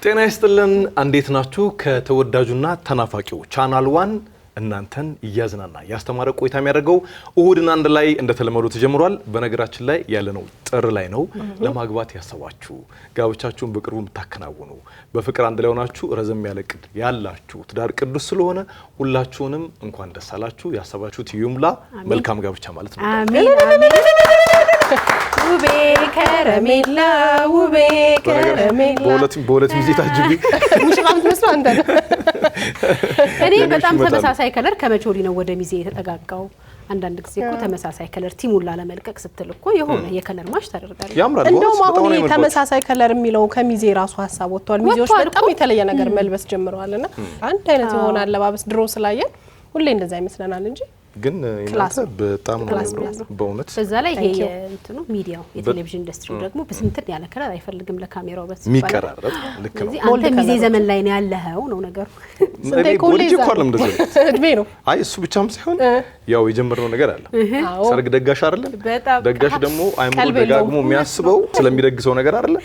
ጤና ይስጥልን እንዴት ናችሁ ከተወዳጁና ተናፋቂው ቻናል 1 እናንተን ያዝናና ያስተማረ ቆይታ የሚያደርገው እሁድን አንድ ላይ እንደተለመደው ተጀምሯል በነገራችን ላይ ያለነው ጥር ላይ ነው ለማግባት ያሰባችሁ ጋብቻችሁን በቅርቡ ምታከናውኑ በፍቅር አንድ ላይ ሆናችሁ ረዘም ያለ ቅድ ያላችሁ ትዳር ቅዱስ ስለሆነ ሁላችሁንም እንኳን ደስ አላችሁ ያሰባችሁት ይሙላ መልካም ጋብቻ ማለት ነው አሜን አሜን ውቤ ከረሜላ ውቤ ከረሜላ በሁለት ሚዜ ታጅቢ ሙሽራም ተመስሎ አንተ እኔ በጣም ተመሳሳይ ከለር ከመቾሊ ነው ወደ ሚዜ የተጠጋጋው አንዳንድ ጊዜ እኮ ተመሳሳይ ከለር ቲሙላ ለመልቀቅ ስትል እኮ የሆነ የከለር ማሽ ታደርጋለህ ያምራል እንደውም አሁን ተመሳሳይ ከለር የሚለው ከሚዜ ራሱ ሐሳብ ወጥቷል ሚዜዎች በጣም የተለየ ነገር መልበስ ጀምረዋልና አንድ አይነት የሆነ አለባበስ ድሮ ስላየን ሁሌ እንደዛ ይመስለናል እንጂ ግን እናንተ በጣም በእውነት በዛ ላይ ይሄ እንትኑ ሚዲያው የቴሌቪዥን ኢንዱስትሪ ደግሞ በስንት ያለ ከለር አይፈልግም ለካሜራው በስ ሚቀራረብ ልክ ነው አንተ ሚዜ ዘመን ላይ ነው ያለኸው ነው ነገሩ እኔ ኮሌጅ እኮ እንደዚህ እድሜ ነው አይ እሱ ብቻም ሳይሆን ያው የጀመረው ነገር አለ ሰርግ ደጋሽ አይደል ደጋሽ ደግሞ አይምሮ ደጋግሞ የሚያስበው ስለሚደግሰው ነገር አይደል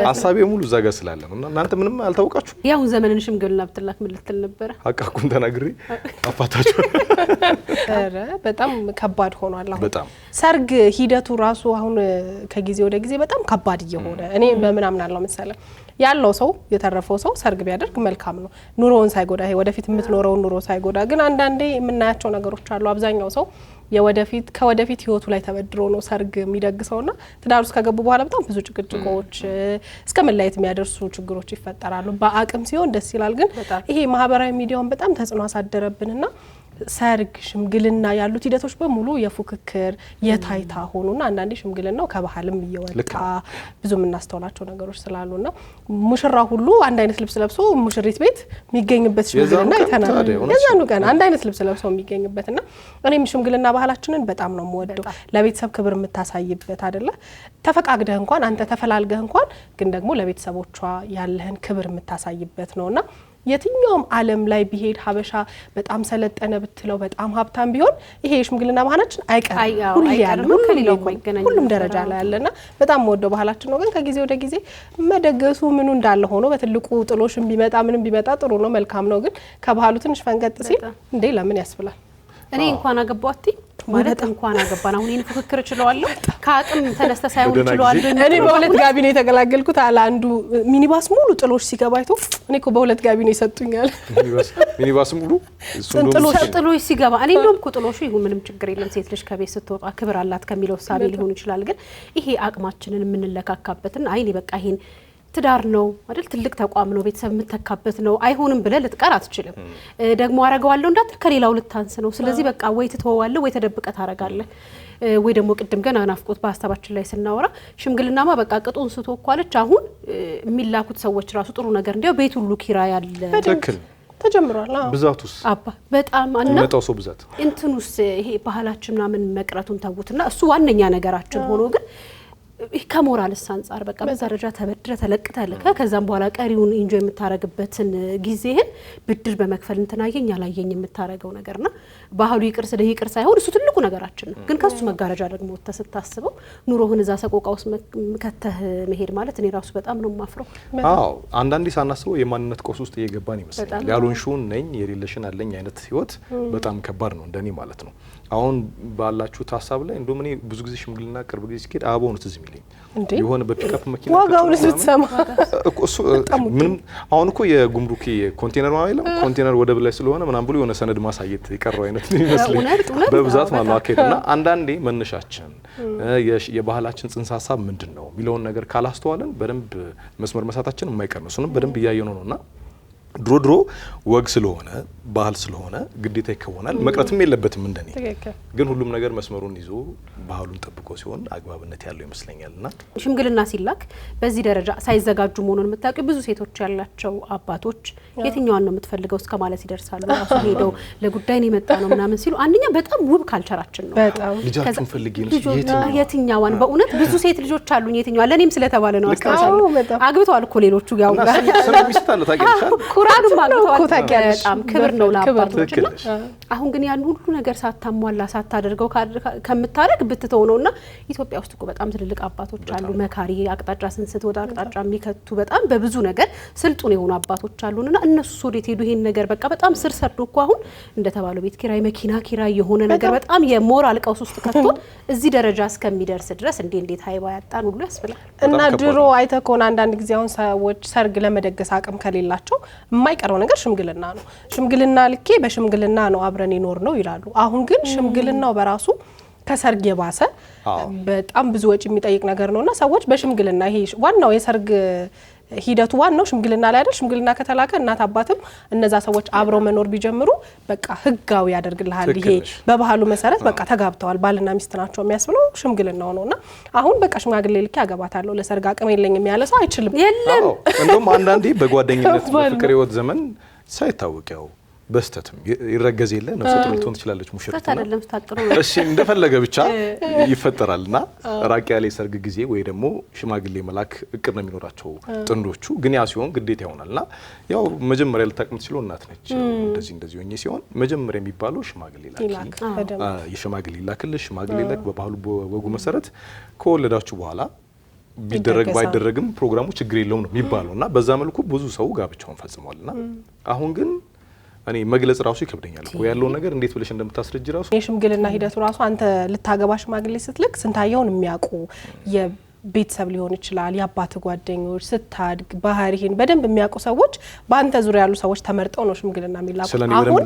ሐሳቤ ሙሉ እዛ ጋር ስላለ ነው እናንተ ምንም አልታወቃችሁ ያው ዘመንን ሽምግልና ብትላክ ምን ልትል ነበር አቃኩን ተናግሪ አፋታችሁ በጣም ከባድ ሆኗል አሁን በጣም ሰርግ ሂደቱ ራሱ አሁን ከጊዜ ወደ ጊዜ በጣም ከባድ እየሆነ እኔ በምናምን አለው መሰለ ያለው ሰው የተረፈው ሰው ሰርግ ቢያደርግ መልካም ነው ኑሮውን ሳይጎዳ ይሄ ወደፊት የምትኖረው ኑሮ ሳይጎዳ ግን አንዳንዴ የምናያቸው ነገሮች አሉ አብዛኛው ሰው ከወደፊት ህይወቱ ላይ ተበድሮ ነው ሰርግ የሚደግሰውና ትዳር ውስጥ ከገቡ በኋላ በጣም ብዙ ጭቅጭቆች እስከ መለያየት የሚያደርሱ ችግሮች ይፈጠራሉ በአቅም ሲሆን ደስ ይላል ግን ይሄ ማህበራዊ ሚዲያውን በጣም ተጽዕኖ አሳደረብንና ሰርግ ሽምግልና ያሉት ሂደቶች በሙሉ የፉክክር የታይታ ሆኑና አንዳንዴ ሽምግልናው ከባህልም እየወጣ ብዙ ምናስተውላቸው ነገሮች ስላሉና ሙሽራ ሁሉ አንድ አይነት ልብስ ለብሶ ሙሽሪት ቤት የሚገኝበት ሽምግልና ይተናል የዛኑ ቀን አንድ አይነት ልብስ ለብሶ የሚገኝበትና እኔም ሽምግልና ባህላችንን በጣም ነው የምወደው ለቤተሰብ ክብር የምታሳይበት አይደለ ተፈቃግደህ እንኳን አንተ ተፈላልገህ እንኳን ግን ደግሞ ለቤተሰቦቿ ያለህን ክብር የምታሳይበት ነውና የትኛውም ዓለም ላይ ቢሄድ ሀበሻ በጣም ሰለጠነ ብትለው በጣም ሀብታም ቢሆን ይሄ ሽምግልና ባህላችን አይቀርም ሁሉ ያለ ሁሉም ደረጃ ላይ ያለና በጣም ወደው ባህላችን ነው ግን ከጊዜ ወደ ጊዜ መደገሱ ምኑ እንዳለ ሆኖ በትልቁ ጥሎሽም ቢመጣ ምንም ቢመጣ ጥሩ ነው መልካም ነው ግን ከባህሉ ትንሽ ፈንቀጥ ሲል እንዴ ለምን ያስብላል እኔ እንኳን አገባውቲ ማለት እንኳን አገባና አሁን ይሄን ፍክክር እችላለሁ ካቅም ተነስተ ሳይሆን እችላለሁ እኔ በሁለት ጋቢ ነው የተገላገልኩት አለ አንዱ ሚኒባስ ሙሉ ጥሎሽ ሲገባይቶ እኔ እኮ በሁለት ጋቢ ነው ይሰጡኛል ሚኒባስ ሙሉ ጥሎሽ ሲገባ እኔ እንደውም ጥሎሹ ይሁን ምንም ችግር የለም ሴት ልጅ ከቤት ስትወጣ ክብር አላት ከሚለው ሳቢ ሊሆን ይችላል ግን ይሄ አቅማችንን የምንለካካበትና አይኔ በቃ ይሄን ትዳር ነው አይደል ትልቅ ተቋም ነው ቤተሰብ የምትተካበት ነው አይሆንም ብለ ልትቀር አትችልም ደግሞ አረጋዋለሁ እንዳትል ከሌላው ልታንስ ነው ስለዚህ በቃ ወይ ትተዋዋለህ ወይ ተደብቀህ ታረጋለህ ወይ ደግሞ ቅድም ገና ናፍቆት በሐሳባችን ላይ ስናወራ ሽምግልናማ በቃ ቅጡን ስቶ እኮ አሁን የሚላኩት ሰዎች ራሱ ጥሩ ነገር እንዲያው ቤት ሁሉ ኪራይ ያለ ትክክል ተጀምሯል ብዛቱስ አባ በጣም መጣው ሰው ብዛት እንትኑስ ይሄ ባህላችን ምናምን መቅረቱን ተውትና እሱ ዋነኛ ነገራችን ሆኖ ግን ከሞራልስ አንፃር በቃ በዛ ደረጃ ተበድረ ተለቅተልከ ከዛም በኋላ ቀሪውን ኢንጆይ የምታረግበትን ጊዜህን ብድር በመክፈል እንተናየኝ ያላየኝ የምታረገው ነገርና ባህሉ ይቅርስ ለይቅር ሳይሆን እሱ ትልቁ ነገራችን ነው ግን ከሱ መጋረጃ ደግሞ ተስታስበው ኑሮህን እዛ ሰቆቃውስ መከተህ መሄድ ማለት እኔ ራሱ በጣም ነው ማፍረው አዎ አንዳንዴ ሳናስበው የማንነት ቆስ ውስጥ እየገባን ይመስላል ያሉንሹን ነኝ የሌለሽን አለኝ አይነት ህይወት በጣም ከባድ ነው እንደኔ ማለት ነው አሁን ባላችሁ ሐሳብ ላይ እንደው እኔ ብዙ ጊዜ ሽምግልና ቅርብ ጊዜ ሲሄድ አባውን ትዝ የሚለኝ የሆነ በፒካፕ መኪና ዋጋውን ስትሰማ እሱ ምንም አሁን እኮ የጉምሩክ ኮንቴነር ማለት ኮንቴነር ወደብ ላይ ስለሆነ ምናምን ብሎ የሆነ ሰነድ ማሳየት ይቀርው አይነት ይመስለኝ በብዛት ማለት አከይና አንዳንዴ መነሻችን የባህላችን ጽንሰ ሐሳብ ምንድነው ሚለውን ነገር ካላስተዋለን በደንብ መስመር መሳታችን የማይቀር ነው እሱንም በደንብ ያየነው ነውና ድሮ ወግ ስለሆነ ባህል ስለሆነ ግዴታ ይከወናል መቅረትም የለበትም እንደኔ ግን ሁሉም ነገር መስመሩን ይዞ ባህሉን ጠብቆ ሲሆን አግባብነት ያለው ይመስለኛልና ሽምግልና ሲላክ በዚህ ደረጃ ሳይዘጋጁ መሆኑን የምታውቁ ብዙ ሴቶች ያላቸው አባቶች የትኛዋን ነው የምትፈልገው እስከ ማለት ይደርሳሉ ራሱ ሄደው ለጉዳይ ነው የመጣ ነው ምናምን ሲሉ አንደኛ በጣም ውብ ካልቸራችን ነው ልጃችሁን ፈልጊ ነው የትኛዋን በእውነት ብዙ ሴት ልጆች አሉኝ የትኛዋ ለኔም ስለተባለ ነው አስተሳሰብ አግብተዋል እኮ ሌሎቹ ያው ስለሚስታለ ታገኝሻል ኩራንም አግብተዋል በጣም ክብር ነው ለአባቶች አሁን ግን ያን ሁሉ ነገር ሳታሟላ ሳታደርገው ከምታረግ ብትተው ነውና ኢትዮጵያ ውስጥ እኮ በጣም ትልልቅ አባቶች አሉ መካሪ አቅጣጫ ስንስት ወደ አቅጣጫ የሚከቱ በጣም በብዙ ነገር ስልጡን የሆኑ አባቶች አሉና እነሱ ወዴት ሄዱ ይሄን ነገር በቃ በጣም ስር ሰዶ እኮ አሁን እንደተባለው ቤት ኪራይ መኪና ኪራይ የሆነ ነገር በጣም የሞራል ቀውስ ውስጥ ከቶ እዚህ ደረጃ እስከሚደርስ ድረስ እንዴት ሃይባ ያጣን ሁሉ ያስብላል። እና ድሮ አይተኮና አንዳንድ ጊዜ አሁን ሰዎች ሰርግ ለመደገስ አቅም ከሌላቸው የማይቀረው ነገር ሽምግልና ነው። ሽምግልና ልኬ በሽምግልና ነው አብረን ይኖር ነው ይላሉ። አሁን ግን ሽምግልናው በራሱ ከሰርግ የባሰ በጣም ብዙ ወጪ የሚጠይቅ ነገር ነውና ሰዎች በሽምግልና ይሄ ዋናው የሰርግ ሂደቱ ዋናው ሽምግልና ላይ አይደል? ሽምግልና ከተላከ እናት አባትም እነዛ ሰዎች አብረው መኖር ቢጀምሩ በቃ ህጋዊ ያደርግልሃል። ይሄ በባህሉ መሰረት በቃ ተጋብተዋል ባልና ሚስት ናቸው የሚያስብለው ሽምግልናው ነውና አሁን በቃ ሽማግሌ ልኬ አገባታለሁ ለሰርግ አቅም የለኝም ያለ ሰው አይችልም። የለም እንደውም አንዳንዴ በጓደኝነት በፍቅር ህይወት ዘመን ሳይታወቅ ያው በስተትም ይረገዝ የለ ነፍሰ ጡር ልትሆን ትችላለች ሙሽሪት አይደለም ታጥሩ እሺ እንደፈለገ ብቻ ይፈጠራልና ራቅ ያለ ሰርግ ጊዜ ወይ ደግሞ ሽማግሌ መላክ እቅድ ነው የሚኖራቸው ጥንዶቹ። ግን ያ ሲሆን ግዴታ ይሆናልና ያው መጀመሪያ ልታቅም ትችለው እናት ነች። እንደዚህ ሆኜ ሲሆን መጀመሪያ የሚባለው ሽማግሌ ላክ የሽማግሌ ላክልሽ ሽማግሌ ላክ በባህሉ በወጉ መሰረት ከወለዳችሁ በኋላ ቢደረግ ባይደረግም ፕሮግራሙ ችግር የለውም ነው የሚባለውና በዛ መልኩ ብዙ ሰው ጋብቻውን ፈጽሟልና አሁን ግን እኔ መግለጽ ራሱ ይከብደኛል እኮ ያለው ነገር እንዴት ብለሽ እንደምታስረጅ ራሱ የሽምግልና ሂደቱ ራሱ አንተ ልታገባ ሽማግሌ ስትልክ ስንታየውን የሚያውቁ የቤተሰብ ሊሆን ይችላል የአባት ጓደኞች ስታድግ ባህሪህን በደንብ የሚያውቁ ሰዎች በአንተ ዙሪያ ያሉ ሰዎች ተመርጠው ነው ሽምግልና የሚላኩት። አሁን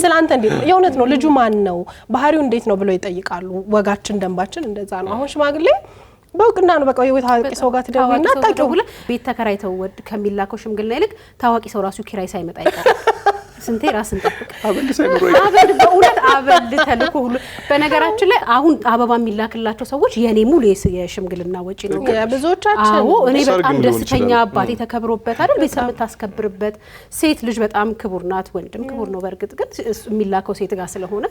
ስላንተ እንዴት ነው የእውነት ነው ልጁ ማን ነው ባህሪው እንዴት ነው ብለው ይጠይቃሉ። ወጋችን ደንባችን እንደዛ ነው። አሁን ሽማግሌ በእውቅና ነው በቃ የቤት ታዋቂ ሰው ጋር ትደውይና ታውቂው ቤት ተከራይተው ወድ ከሚላከው ሽምግልና ይልቅ ታዋቂ ሰው ራሱ ኪራይ ሳይመጣ ይቀራል። ስንቴ ራስን ጠብቅ አበል በእውነት አበል ተልኮ ሁሉ በነገራችን ላይ አሁን አበባ የሚላክላቸው ሰዎች የኔ ሙሉ የሽምግልና ወጪ ነው ብዙዎቻችን። አዎ እኔ በጣም ደስተኛ አባቴ ተከብሮበት አይደል ቤተሰብ ታስከብርበት ሴት ልጅ በጣም ክቡር ናት ወንድም ክቡር ነው። በርግጥ ግን የሚላከው ሴት ጋር ስለሆነ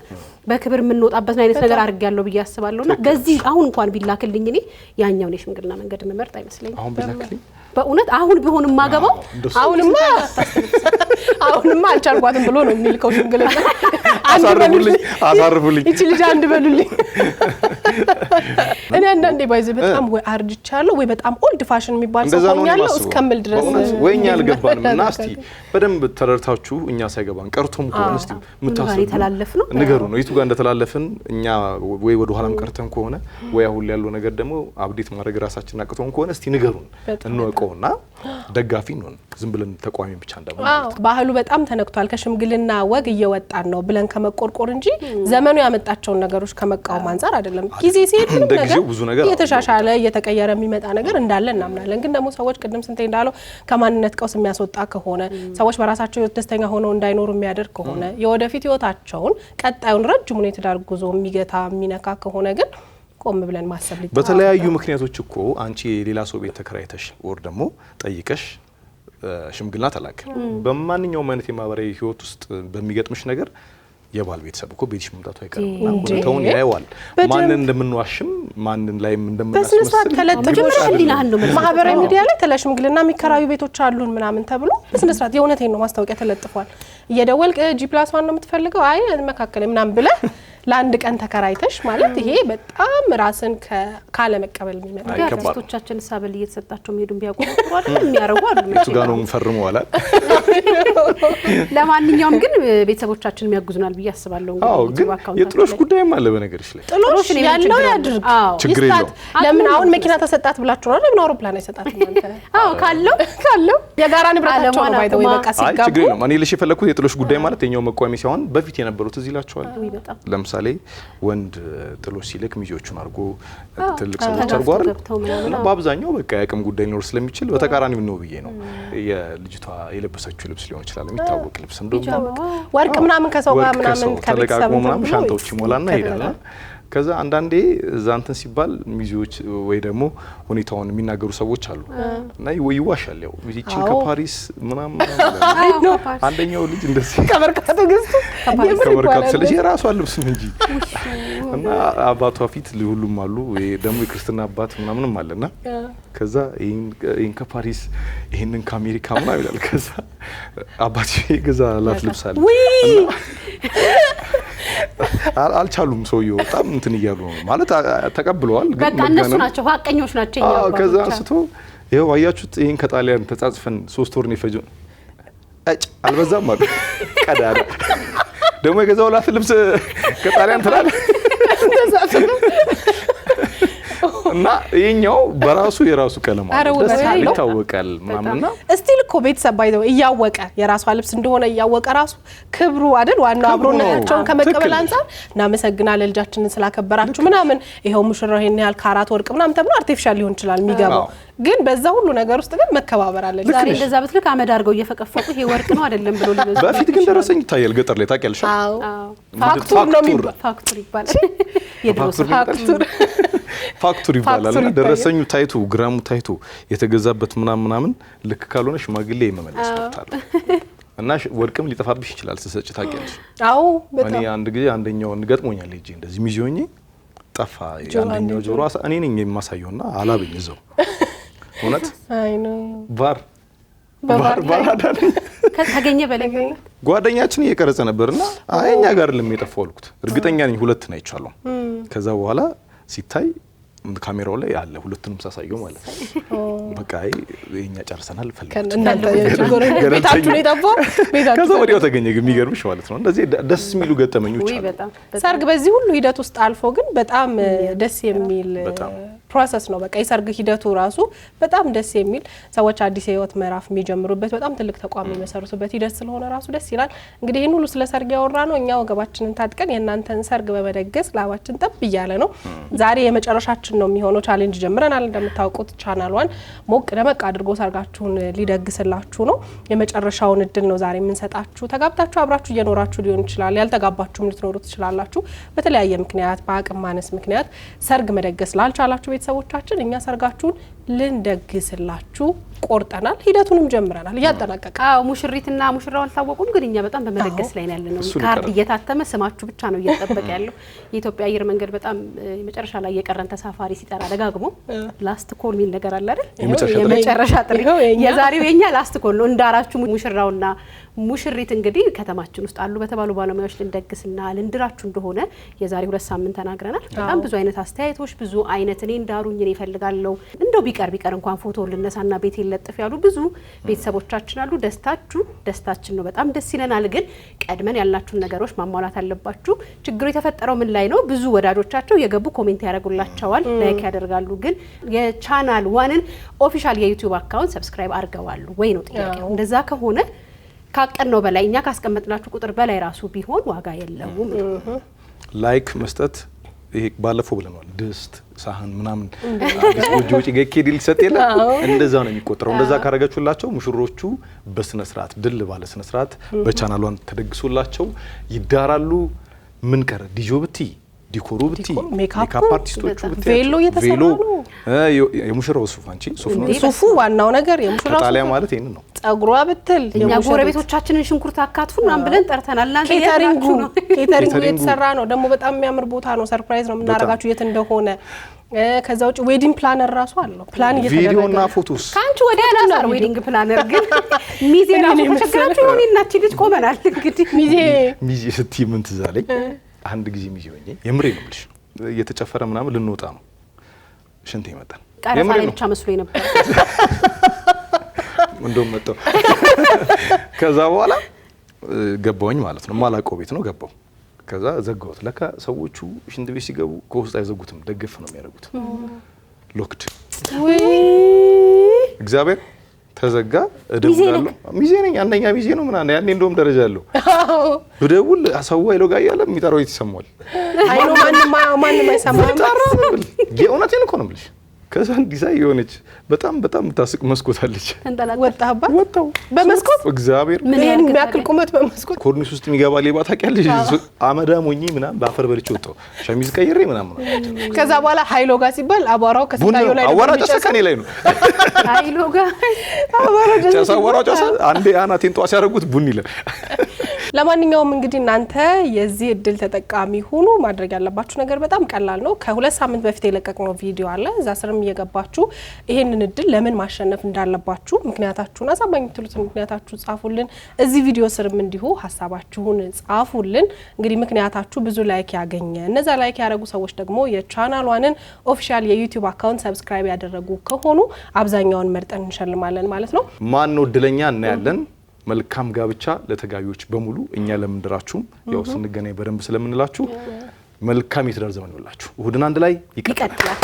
በክብር የምንወጣበት አይነት ነገር አድርጌያለሁ ብዬ አስባለሁና በዚህ አሁን እንኳን ቢላክልኝ እኔ ያኛውን የሽምግልና መንገድ መመርጥ አይመስለኝም። አሁን ቢላክልኝ በእውነት አሁን ቢሆን ማገባው አሁንማ አልቻልኳትም ብሎ ነው የሚልከው ሽምግልና። አሳርፉልኝ እቺ ልጅ አንድ በሉልኝ። እኔ አንዳንዴ ባይዘ በጣም ወይ አርጅቻለሁ ወይ በጣም ኦልድ ፋሽን የሚባል ሰው ሆኛለሁ እስከምል ድረስ ወይኛ አልገባንም። እና እስቲ በደንብ ተረድታችሁ እኛ ሳይገባን ቀርቶም ከሆነ እስቲ ምታሰቡ ንገሩ ነው የቱ ጋር እንደተላለፍን እኛ ወይ ወደ ኋላም ቀርተን ከሆነ ወይ አሁን ያለው ነገር ደግሞ አብዴት ማድረግ ራሳችን አቅቶን ከሆነ እስቲ ንገሩን እንወቀውና ደጋፊ ነን። ዝም ብለን ተቋሚ ብቻ እንዳመጣው ባህሉ በጣም ተነክቷል። ከሽምግልና ወግ እየወጣን ነው ብለን ከመቆርቆር እንጂ ዘመኑ ያመጣቸውን ነገሮች ከመቃወም አንፃር አይደለም። ጊዜ ሲሄድ ነገር እየተሻሻለ እየተቀየረ የሚመጣ ነገር እንዳለ እናምናለን። ግን ደግሞ ሰዎች ቅድም ስንቴ እንዳለው ከማንነት ቀውስ የሚያስወጣ ከሆነ ሰዎች በራሳቸው ደስተኛ ሆነው እንዳይኖሩ የሚያደርግ ከሆነ የወደፊት ህይወታቸውን ቀጣዩን ረጅሙን የትዳር ጉዞ የሚገታ የሚነካ ከሆነ ግን ቆም ብለን ማሰብ ሊጣ በተለያዩ ምክንያቶች እኮ አንቺ ሌላ ሰው ቤት ተከራይተሽ ወር ደግሞ ጠይቀሽ ሽምግልና ተላከ በማንኛውም አይነት የማህበራዊ ህይወት ውስጥ በሚገጥምሽ ነገር የባል ቤተሰብ እኮ ቤትሽ መምጣቱ አይቀርም። ሁኔታውን ያየዋል። ማንን እንደምንዋሽም ማንን ላይም እንደምናስመስል ማህበራዊ ሚዲያ ላይ ሽምግልና የሚከራዩ ቤቶች አሉን ምናምን ተብሎ በስነ ስርዓት የእውነቴን ነው ማስታወቂያ ተለጥፏል። እየደወልክ G+1 ነው የምትፈልገው አይ መካከለ ምናምን ብለህ ለአንድ ቀን ተከራይተሽ ማለት ይሄ በጣም ራስን ካለ መቀበል የሚመጣ አርቲስቶቻችን ሳበል እየተሰጣቸው ሄዱን ቢያቆጥሩ አይደል የሚያረጉ አይደል እሱ ጋር ነው ፈርሙ አላ። ለማንኛውም ግን ቤተሰቦቻችን የሚያግዙናል ብዬ አስባለሁ። ግን የጥሎሽ ጉዳይም አለ በነገርሽ ላይ ጥሎሽ ያለው ያድርግ ችግር የለውም። ለምን አሁን መኪና ተሰጣት ብላችሁ ነው ለምን አውሮፕላን አይሰጣት ማለት ነው? ካለው የጋራ ንብረታቸው ነው ባይተው በቃ ሲጋቡ ችግር የለውም። እኔ ልሽ የፈለኩት የጥሎሽ ጉዳይ ማለት የኛው መቋሚ ሲሆን በፊት የነበሩት እዚህ ይላችኋል። ለምሳሌ ወንድ ጥሎሽ ሲልክ ሚዜዎቹን አርጎ ትልቅ ሰዎች አርጎ አይደል በአብዛኛው በቃ ያቅም ጉዳይ ሊኖር ስለሚችል በተቃራኒው ነው ብዬ ነው። የልጅቷ የለበሰችው ልብስ ሊሆን ይችላል የሚታወቅ ልብስ እንደውም ወርቅ ምናምን ከሰው ጋር ምናምን ከቤተሰብ ምናምን ሻንጣዎች ይሞላና ይሄዳል። ከዛ አንዳንዴ እዛ እንትን ሲባል ሚዜዎች ወይ ደግሞ ሁኔታውን የሚናገሩ ሰዎች አሉ እና ይዋሻል። ያው ይቺን ከፓሪስ ምናምን አንደኛው ልጅ እንደዚህ ከመርካቶ ገዝቶ ከመርካቶ ስለዚህ የራሷ ልብስ ነው እንጂ እና አባቷ ፊት ሁሉም አሉ ደግሞ የክርስትና አባት ምናምንም አለና ከዛ ይሄን ከፓሪስ ይሄንን ከአሜሪካ ምናምን ይላል። ከዛ አባቴ ገዛ ላት ልብስ አለ አልቻሉም። ሰውየው በጣም እንትን እያሉ ነው ማለት ተቀብለዋል። ግን በቃ እነሱ ናቸው ሀቀኞች ናቸው። ከዛ አንስቶ ይኸው አያችሁት ይሄን ከጣሊያን ተጻጽፈን 3 ወር ነው የፈጀው። አልበዛም አሉ ቀዳዳ ደግሞ የገዛው ላት ልብስ ከጣሊያን ትላል እና ይሄኛው በራሱ የራሱ ቀለም አለው ይታወቃል ምናምንና እስቲል እኮ ቤተሰብ ባይዘው እያወቀ የራሷ ልብስ እንደሆነ እያወቀ ራሱ ክብሩ አይደል ዋናው አብሮነታቸውን ከመቀበል አንፃር እናመሰግናለን ልጃችንን ስላከበራችሁ ምናምን ይሄው ሙሽራው ይሄን ያህል ካራት ወርቅ ምናምን ተብሎ አርቲፊሻል ሊሆን ይችላል የሚገባው ግን በዛ ሁሉ ነገር ውስጥ ግን መከባበር አለ። ዛሬ እንደዛ በትልቅ አመድ አድርገው እየፈቀፈቁ ይሄ ወርቅ ነው አይደለም ብሎ ሊበዙ በፊት ግን ደረሰኝ ይታያል ገጠር ላይ ታውቂያለሽ? ፋክቱር ነው የሚባለው ፋክቱር ይባላል። የድሮስ ፋክቱር ይባላል። ደረሰኙ ታይቶ ግራሙ ታይቶ የተገዛበት ምናምን ልክ ካልሆነ ሽማግሌ መመለስ ይችላል እና ወርቅም ሊጠፋብሽ ይችላል ስሰጭ ታውቂያለሽ? አዎ በጣም እኔ አንድ ጊዜ አንደኛውን ገጥሞኛል እጂ እንደዚህ ሚዚዮኝ ጠፋ አንደኛው ጆሮ እኔ ነኝ የማሳየውና አላበኝ እዛው እውነት አይ ነው ባር አዳን ከተገኘ በላይ ጓደኛችን እየቀረጸ ነበርና አይኛ ጋር ለሚጠፋው አልኩት እርግጠኛ ነኝ ሁለት ነው አይቻለሁ። ከዛ በኋላ ሲታይ ካሜራው ላይ ያለ ሁለቱንም ሳሳየው ማለት በቃ የኛ ጨርሰናል ፈልገን ቤታችሁ ነው የጠፋው ቤታችሁ ከዛ ወዲያው ተገኘ ግን የሚገርምሽ ማለት ነው። እንደዚህ ደስ የሚሉ ገጠመኞች አሉ። ሰርግ በዚህ ሁሉ ሂደት ውስጥ አልፎ ግን በጣም ደስ የሚል ፕሮሰስ ነው። በቃ የሰርግ ሂደቱ ራሱ በጣም ደስ የሚል ሰዎች አዲስ የህይወት ምዕራፍ የሚጀምሩበት በጣም ትልቅ ተቋም የሚመሰርቱበት ሂደት ስለሆነ ራሱ ደስ ይላል። እንግዲህ ይሄን ሁሉ ስለ ሰርግ ያወራ ነው እኛ ወገባችንን ታጥቀን የእናንተን ሰርግ በመደገስ ላባችን ጠብ እያለ ነው። ዛሬ የመጨረሻችን ነው የሚሆነው። ቻሌንጅ ጀምረናል እንደምታውቁት ቻናሏን ሞቅ ደመቅ አድርጎ ሰርጋችሁን ሊደግስላችሁ ነው። የመጨረሻውን እድል ነው ዛሬ የምንሰጣችሁ። ተጋብታችሁ አብራችሁ እየኖራችሁ ሊሆን ይችላል። ያልተጋባችሁም ልትኖሩ ትችላላችሁ። በተለያየ ምክንያት በአቅም ማነስ ምክንያት ሰርግ መደገስ ላልቻላችሁ ቤተሰቦቻችን እኛ ሰርጋችሁን ልንደግስላችሁ ቆርጠናል። ሂደቱንም ጀምረናል እያጠናቀቀ። አዎ ሙሽሪትና ሙሽራው አልታወቁም ግን እኛ በጣም በመደገስ ላይ ያለነው። ካርድ እየታተመ ስማችሁ ብቻ ነው እየተጠበቀ ያለው። የኢትዮጵያ አየር መንገድ በጣም የመጨረሻ ላይ የቀረን ተሳፋሪ ሲጠራ ደጋግሞ ላስት ኮል ሚል ነገር አለ አይደል? የመጨረሻ ጥሪ የዛሬው የኛ ላስት ኮል ነው። እንዳራችሁ ሙሽራውና ሙሽሪት እንግዲህ ከተማችን ውስጥ አሉ በተባሉ ባለሙያዎች ልንደግስና ልንድራችሁ እንደሆነ የዛሬ 2 ሳምንት ተናግረናል። በጣም ብዙ አይነት አስተያየቶች ብዙ አይነት እኔ እንዳሩኝ እኔ እፈልጋለሁ እንደው ቢቀር እንኳን ፎቶ ልነሳና ቤት ይለጥፍ ያሉ ብዙ ቤተሰቦቻችን አሉ። ደስታችን ነው። በጣም ደስ ይለናል። ግን ቀድመን ያላችሁን ነገሮች ማሟላት አለባችሁ። ችግሩ የተፈጠረው ምን ላይ ነው? ብዙ ወዳጆቻቸው የገቡ ኮሜንት ያደርጉላቸዋል፣ ላይክ ያደርጋሉ። ግን የቻናል ዋንን ኦፊሻል የዩቲዩብ አካውንት ሰብስክራይብ አድርገዋል ወይ ነው ጥያቄው። እንደዛ ከሆነ ካቀን ነው በላይ እኛ ካስቀመጥናችሁ ቁጥር በላይ ራሱ ቢሆን ዋጋ የለውም። ላይክ መስጠት ይሄ ባለፈው ብለናል። ድስት ሳህን ምናምን ወጆጪ ገኬዲ ሊሰጥ የለ እንደዛ ነው የሚቆጠረው። እንደዛ ካረጋችሁላቸው ሙሽሮቹ በስነ ስርዓት ድል ባለ ስነ ስርዓት በቻናሏን ተደግሶላቸው ይዳራሉ። ምን ቀረ? ዲጆ ብቲ ዲኮሩ ብቲ ሜካፕ አርቲስቶቹ ብቲ ቬሎ እየተሰራ ነው። የሙሽራው ሱፍ አንቺ ሱፍ ነው ሱፉ ዋናው ነገር የሙሽራው ጣሊያ ማለት ይሄን ነው። ጸጉሯ ብትል እኛ ጎረቤቶቻችንን ሽንኩርት አካትፉ ምናምን ብለን ጠርተናል። እናንተ ኬተሪንጉ እየተሰራ ነው። ደግሞ በጣም የሚያምር ቦታ ነው። ሰርፕራይዝ ነው የምናደርጋችሁ የት እንደሆነ። ከዛ ውጭ ዌዲንግ ፕላነር ራሱ አለው። ፕላን እየተደረገ ቪዲዮና ፎቶስ ካንቺ ወዲያ ናሳር ዌዲንግ ፕላነር ግን ሚዜ ራሱ ተቸግራችሁ ሆነ እናቺ ልጅ ቆመናል። እንግዲህ ሚዜ ስትይ ምን ትዝ አለኝ? አንድ ጊዜ ሚዜ ሆኜ የምሬ ነው ልጅ እየተጨፈረ ምናምን ልንወጣ ነው ሽንት ይመጣል። ቀረፋ ላይ ብቻ መስሎኝ ነበር እንደውም መጣው። ከዛ በኋላ ገባውኝ ማለት ነው። ማላውቀው ቤት ነው ገባው። ከዛ ዘጋሁት። ለካ ሰዎቹ ሽንት ቤት ሲገቡ ከውስጥ አይዘጉትም፣ ደግፍ ነው የሚያደርጉት። ሎክድ ወይ እግዚአብሔር ተዘጋ። እደውላለሁ። ሚዜ ነኝ አንደኛ ሚዜ ነው ምናምን ያኔ እንደውም ደረጃ አለው። ብደውል አሳው አይሎ ጋር ያለ የሚጠራው ይተሰማል። አይኖ ማንም አይሰማም። የእውነቴን እኮ ነው የምልሽ። ከዛ እንዲሳይ የሆነች በጣም ታስቅ መስኮት አለች። ወጣህባት ወጣው በመስኮት እግዚአብሔር ምን የሚያክል ቁመት በመስኮት ኮርኒስ ውስጥ የሚገባ ሌባ ታውቂያለሽ? አመዳም ሆኜ ምናምን በአፈር በልቼ ወጣው ሸሚዝ ቀይሬ ምናምን። ከዛ በኋላ ኃይሎ ጋር ሲባል አቧራው ከስታዩ ላይ አቧራ ጨሰ ከኔ ላይ ነው። ኃይሎ ጋር አቧራው ጨሰ። አንዴ አናቴን ጧ ሲያደርጉት ቡን ይላል። ለማንኛውም እንግዲህ እናንተ የዚህ እድል ተጠቃሚ ሁኑ። ማድረግ ያለባችሁ ነገር በጣም ቀላል ነው። ከ2 ሳምንት በፊት የለቀቅነው ቪዲዮ አለ። እዛ ስርም እየገባችሁ ይሄንን እድል ለምን ማሸነፍ እንዳለባችሁ ምክንያታችሁን አሳማኝ የምትሉትን ምክንያታችሁን ጻፉልን። እዚህ ቪዲዮ ስርም እንዲሁ ሀሳባችሁን ጻፉልን። እንግዲህ ምክንያታችሁ ብዙ ላይክ ያገኘ እነዛ ላይክ ያደረጉ ሰዎች ደግሞ የቻናሏንን ኦፊሻል የዩቲዩብ አካውንት ሰብስክራይብ ያደረጉ ከሆኑ አብዛኛውን መርጠን እንሸልማለን ማለት ነው። ማን ነው እድለኛ እናያለን። መልካም ጋብቻ ለተጋቢዎች በሙሉ እኛ ለምንድራችሁም ያው ስንገናኝ በደንብ ስለምንላችሁ መልካም የትዳር ዘመን ይሁንላችሁ። እሁድን አንድ ላይ ይቀጥላል።